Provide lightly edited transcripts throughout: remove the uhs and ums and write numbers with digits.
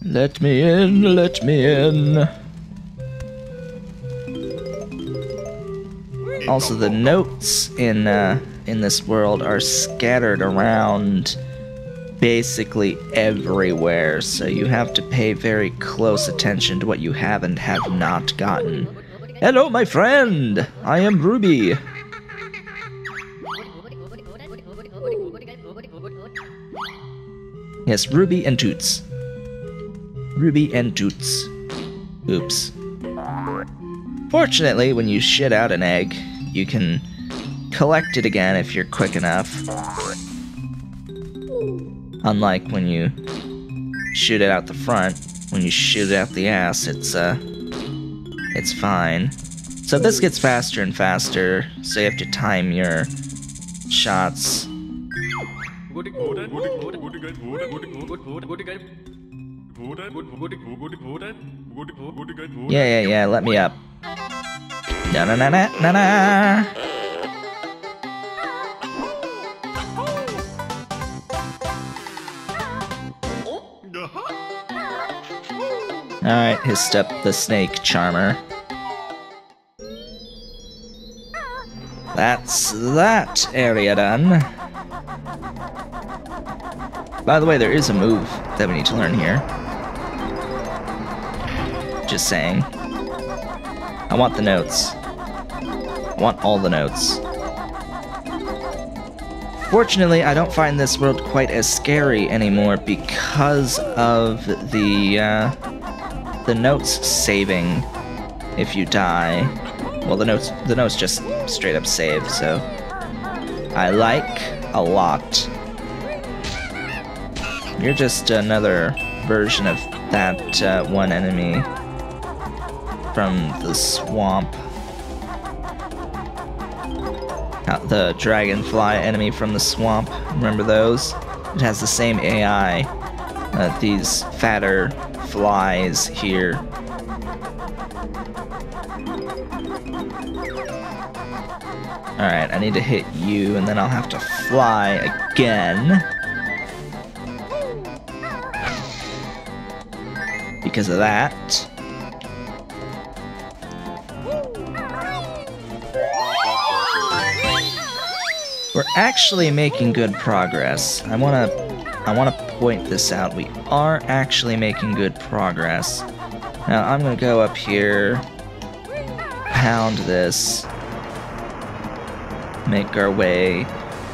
Let me in, let me in. Also, the notes in this world are scattered around basically everywhere, so you have to pay very close attention to what you have and have not gotten. Hello, my friend! I am Ruby. Yes, Ruby and Toots. Ruby and Toots. Oops. Fortunately, when you shit out an egg, you can collect it again if you're quick enough. Unlike when you shoot it out the front, when you shoot it out the ass, it's fine. So this gets faster and faster, so you have to time your shots. Yeah, let me up. Na-na-na-na-na-na! Alright, hissed up the snake charmer. That's that area done. By the way, there is a move that we need to learn here. Just saying. I want the notes. I want all the notes. Fortunately, I don't find this world quite as scary anymore because of the notes saving if you die. Well, the notes just straight up save, so I like a lot. You're just another version of that one enemy from the swamp. The dragonfly enemy from the swamp. Remember those? It has the same AI. These fatter flies here. Alright, I need to hit you, and then I'll have to fly again. Because of that. We're actually making good progress. I wanna point this out. We are actually making good progress. Now I'm gonna go up here, pound this, make our way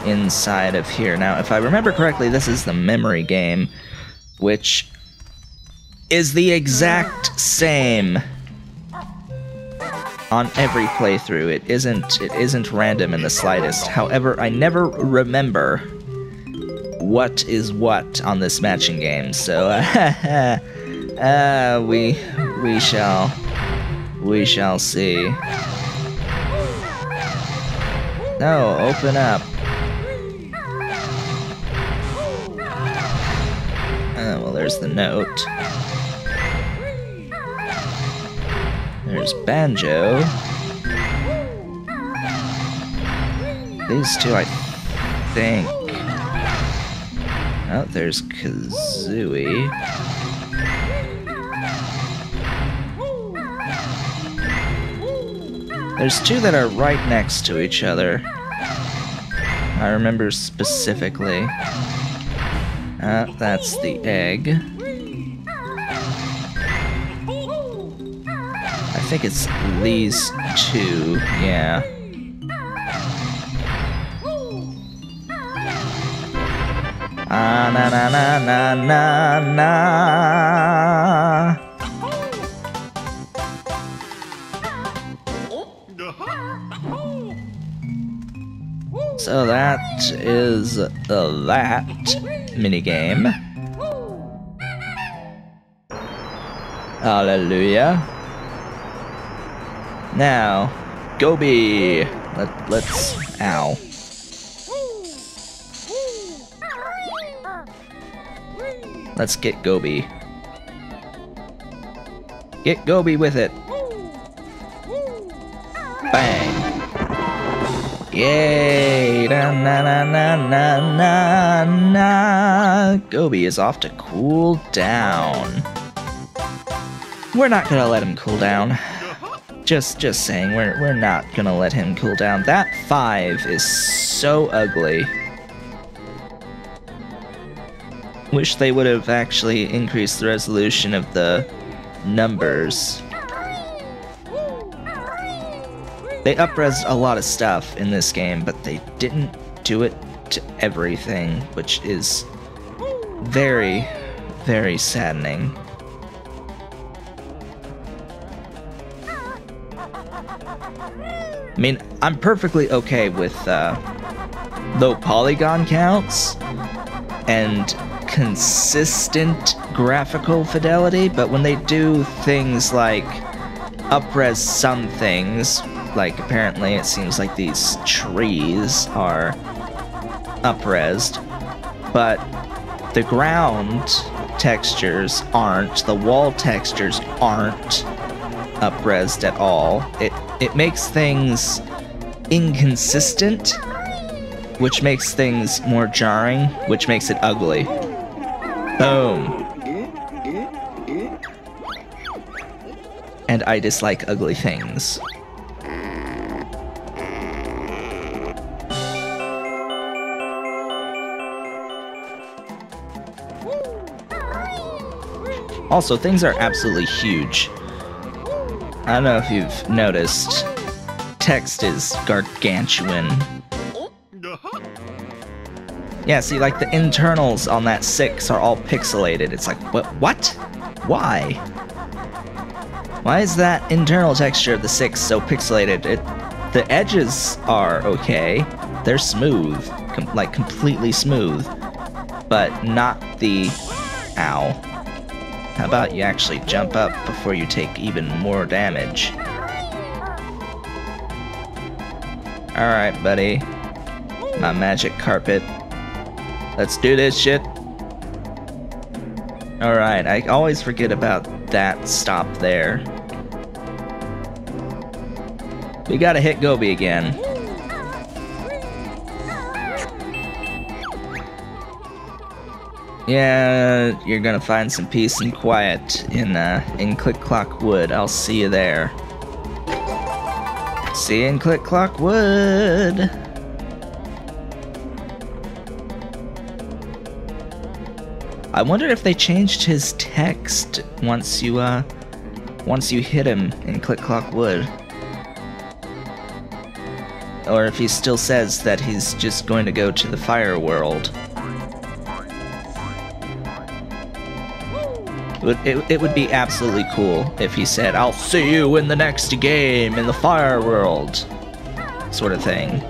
inside of here. Now, if I remember correctly, this is the memory game, which is the exact same on every playthrough. It isn't random in the slightest. However, I never remember what is what on this matching game. So we shall see. No, open up. Well, there's the note. There's Banjo. These two, I think. Oh, there's Kazooie. There's two that are right next to each other. I remember specifically. That's the egg. I think it's these two, yeah. Ah, na na na na na na. So that is that minigame. Hallelujah. Now, Gobi. Let's. Ow. Let's get Gobi. Get Gobi with it. Bang. Yay! Na na na na na na na. Gobi is off to cool down. We're not gonna let him cool down. Just saying, we're not gonna let him cool down. That 5 is so ugly. Wish they would have actually increased the resolution of the numbers. They up-resed a lot of stuff in this game, but they didn't do it to everything, which is very, very saddening. I mean, I'm perfectly okay with low polygon counts and consistent graphical fidelity, but when they do things like up-res some things, like apparently it seems like these trees are up-resed, but the ground textures aren't, the wall textures aren't up-resed at all. It makes things inconsistent, which makes things more jarring, which makes it ugly. Boom. And I dislike ugly things. Also, things are absolutely huge. I don't know if you've noticed, text is gargantuan. Yeah, see, like the internals on that 6 are all pixelated. It's like, what? Why? Why is that internal texture of the 6 so pixelated? The edges are okay. They're smooth, like completely smooth, but not the... Ow. How about you actually jump up before you take even more damage? Alright, buddy. My magic carpet. Let's do this shit. Alright, I always forget about that stop there. We gotta hit Gobi again. Yeah, you're gonna find some peace and quiet in Click Clock Wood. I'll see you there. See you in Click Clock Wood. I wonder if they changed his text once you hit him in Click Clock Wood. Or if he still says that he's just going to go to the fire world. It would be absolutely cool if he said, "I'll see you in the next game in the fire world," sort of thing.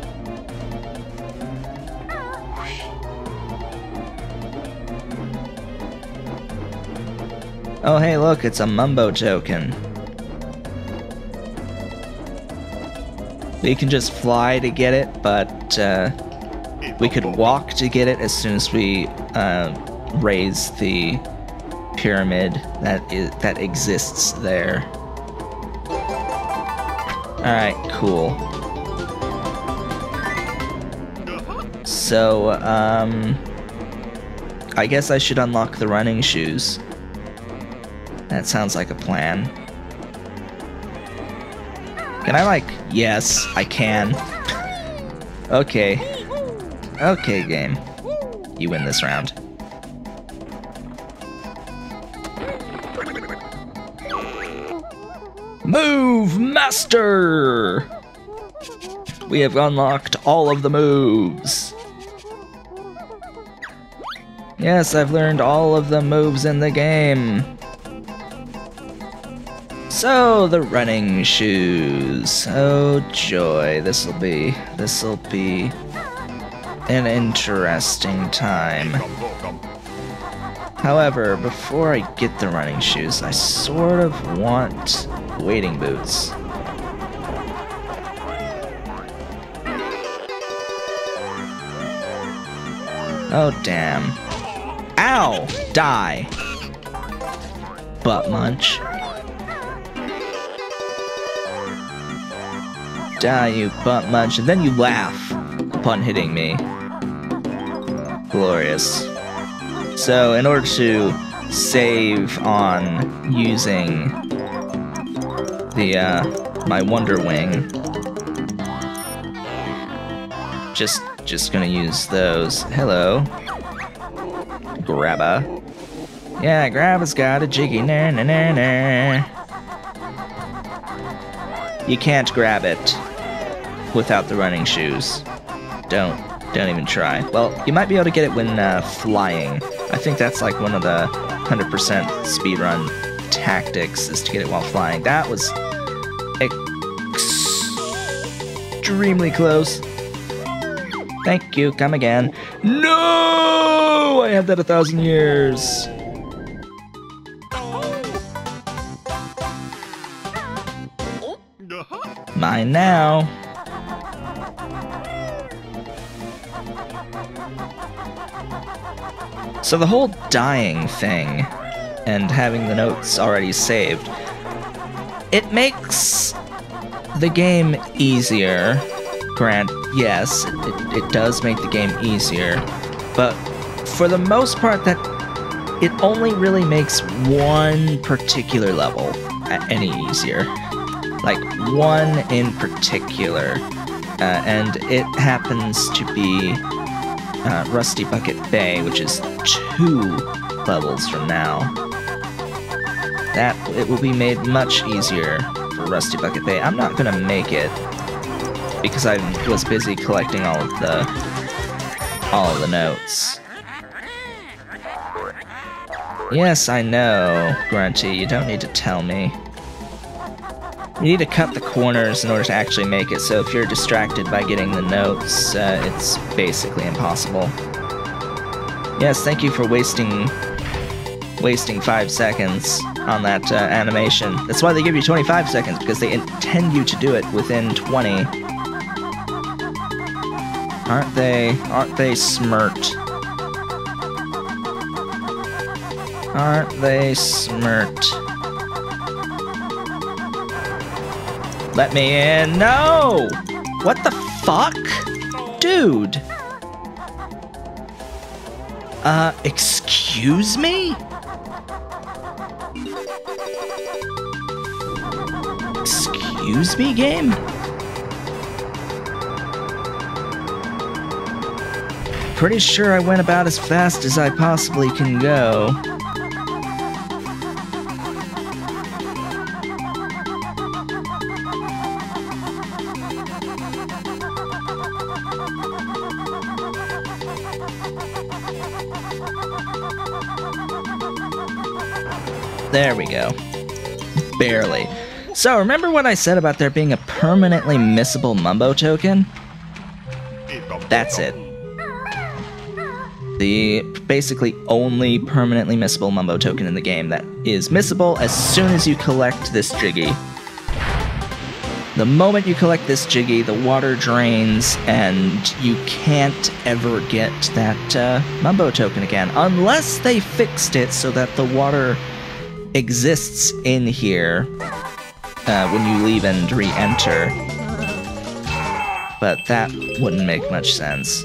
Oh hey look, it's a Mumbo token. We can just fly to get it, but we could walk to get it as soon as we raise the pyramid that exists there. Alright, cool. So, I guess I should unlock the running shoes. That sounds like a plan. Can I, like... Yes, I can. Okay. Okay, game. You win this round. Move Master! We have unlocked all of the moves. Yes, I've learned all of the moves in the game. So, the running shoes. Oh joy, this'll be an interesting time. However, before I get the running shoes, I sort of want wading boots. Oh damn. Ow! Die! Butt munch. Die, you butt munch. And then you laugh upon hitting me. Glorious. So, in order to save on using the, my Wonder Wing, just gonna use those. Hello. Grabba. Yeah, Grabba's got a jiggy. Nah, nah, nah, nah. You can't grab it without the running shoes. Don't even try. Well, you might be able to get it when flying. I think that's like one of the 100% speedrun tactics, is to get it while flying. That was extremely close. Thank you, come again. No! I had that 1,000 years. Mine now. So the whole dying thing, and having the notes already saved, it makes the game easier. Grant, yes, it does make the game easier, but for the most part, that it only really makes one particular level any easier. Like, one in particular, and it happens to be Rusty Bucket Bay, which is 2 levels from now. That, it will be made much easier for Rusty Bucket Bay. I'm not gonna make it, because I was busy collecting all of the notes. Yes, I know, Grunty, you don't need to tell me. You need to cut the corners in order to actually make it, so if you're distracted by getting the notes, it's basically impossible. Yes, thank you for wasting 5 seconds on that animation. That's why they give you 25 seconds, because they intend you to do it within 20. Aren't they smirt? Aren't they smirt? Let me in. No! What the fuck? Dude! Excuse me? Excuse me, game? Pretty sure I went about as fast as I possibly can go. There we go. Barely. So, remember what I said about there being a permanently missable Mumbo token? That's it. The basically only permanently missable Mumbo token in the game that is missable as soon as you collect this Jiggy. The moment you collect this Jiggy, the water drains, and you can't ever get that Mumbo token again, unless they fixed it so that the water exists in here when you leave and re-enter. But that wouldn't make much sense,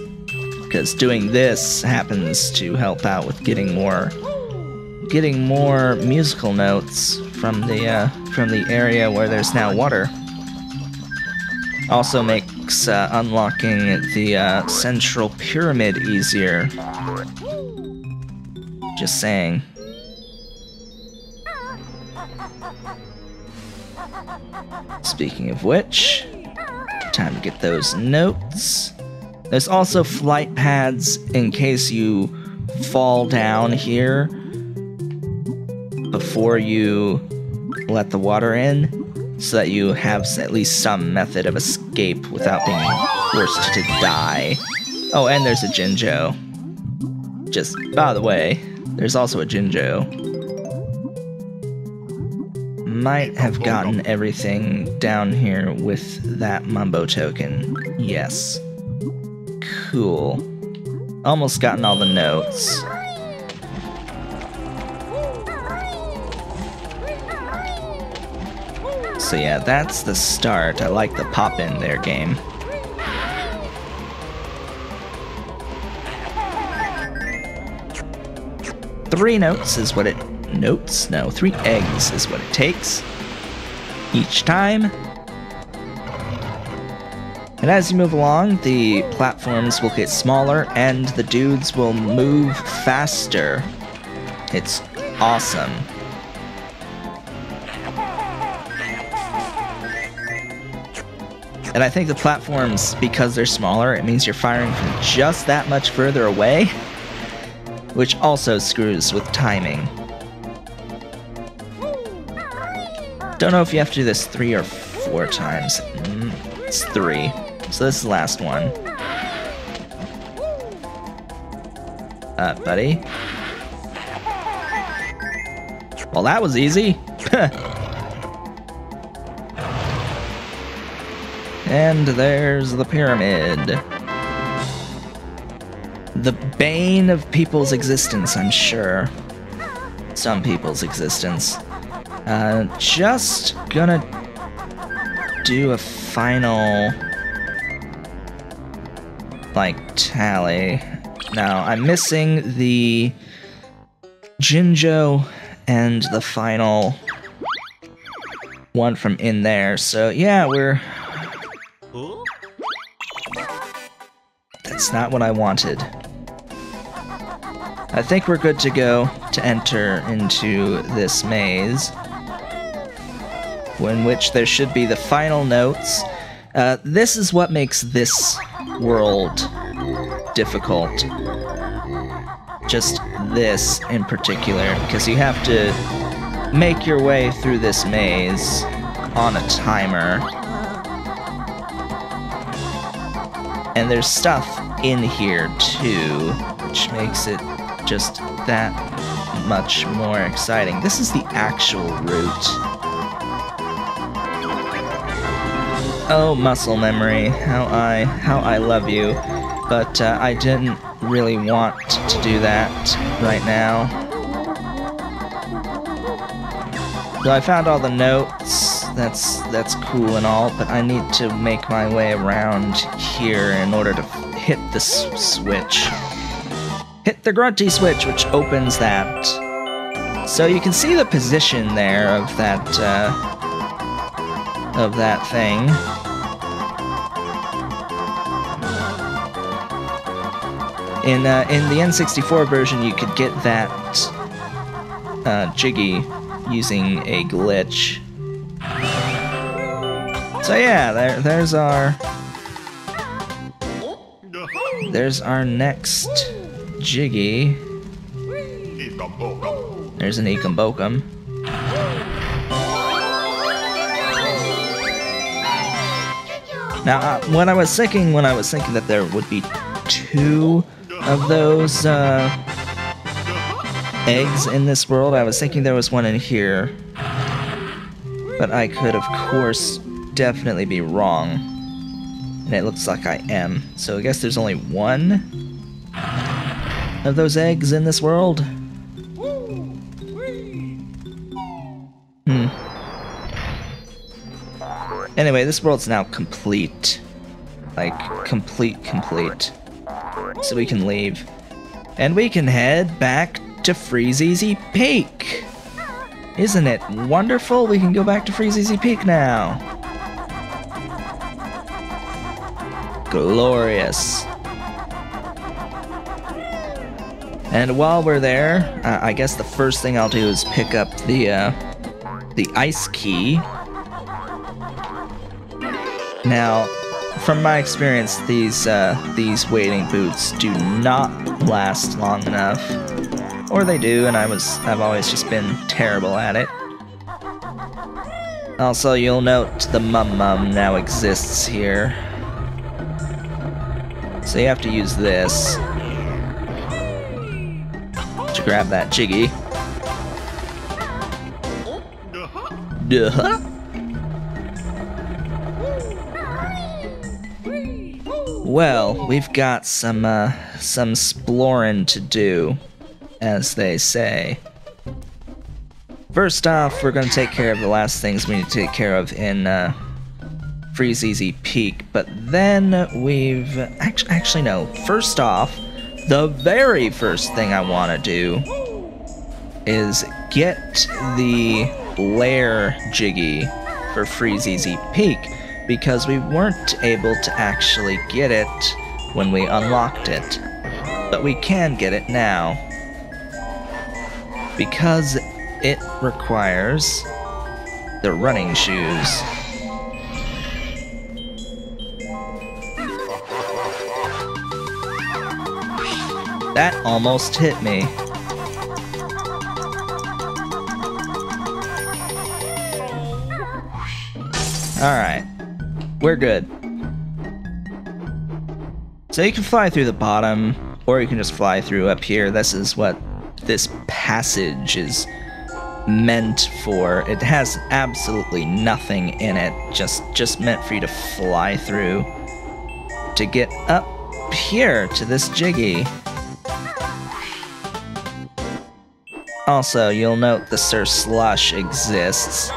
because doing this happens to help out with getting more musical notes from the area where there's now water. Also makes unlocking the central pyramid easier. Just saying. Speaking of which, time to get those notes. There's also flight pads in case you fall down here before you let the water in, so that you have at least some method of escape without being forced to die. Oh, and there's a Jinjo. Just, by the way, there's also a Jinjo. Might have gotten everything down here with that Mumbo token. Yes. Cool. Almost gotten all the notes. So yeah, that's the start. I like the pop in there game. Three notes is what it... Notes? No, 3 eggs is what it takes each time. And as you move along, the platforms will get smaller and the dudes will move faster. It's awesome. And I think the platforms, because they're smaller, it means you're firing from just that much further away, which also screws with timing. Don't know if you have to do this 3 or 4 times. It's 3. So this is the last one. Buddy. Well, that was easy. And there's the pyramid. The bane of people's existence, I'm sure. Some people's existence. Just gonna do a final, like, tally. Now, I'm missing the Jinjo and the final one from in there, so yeah, we're... That's not what I wanted. I think we're good to go to enter into this maze, in which there should be the final notes. This is what makes this world difficult. Just this in particular, because you have to make your way through this maze on a timer. And there's stuff in here too, which makes it just that much more exciting. This is the actual route. Oh, muscle memory, how I love you. But I didn't really want to do that right now. So I found all the notes. That's cool and all, but I need to make my way around here in order to hit the switch. Hit the grunty switch, which opens that. So you can see the position there of that thing. In the N64 version, you could get that Jiggy using a glitch. So yeah, there's our next Jiggy. There's an Ekambokum. Now, when I was thinking that there would be 2 of those eggs in this world, I was thinking there was one in here. But I could, of course, definitely be wrong. And it looks like I am. So I guess there's only 1 of those eggs in this world. Anyway, this world's now complete. Like, complete. So we can leave. And we can head back to Freezeezy Peak! Isn't it wonderful? We can go back to Freezeezy Peak now. Glorious. And while we're there, I guess the first thing I'll do is pick up the ice key. Now, from my experience, these waiting boots do not last long enough. Or they do, and I've always just been terrible at it. Also, you'll note the Mum now exists here. So you have to use this to grab that Jiggy. Duh. Well, we've got some splorin' to do, as they say. First off, we're going to take care of the last things we need to take care of in Freeze-Easy Peak, but then we've... Actually, no. First off, the very first thing I want to do is get the lair Jiggy for Freeze-Easy Peak, because we weren't able to actually get it when we unlocked it. But we can get it now, because it requires the running shoes. That almost hit me. Alright, we're good. So you can fly through the bottom, or you can just fly through up here. This is what this passage is meant for. It has absolutely nothing in it, just meant for you to fly through to get up here to this Jiggy. Also, you'll note the Sir Slush exists.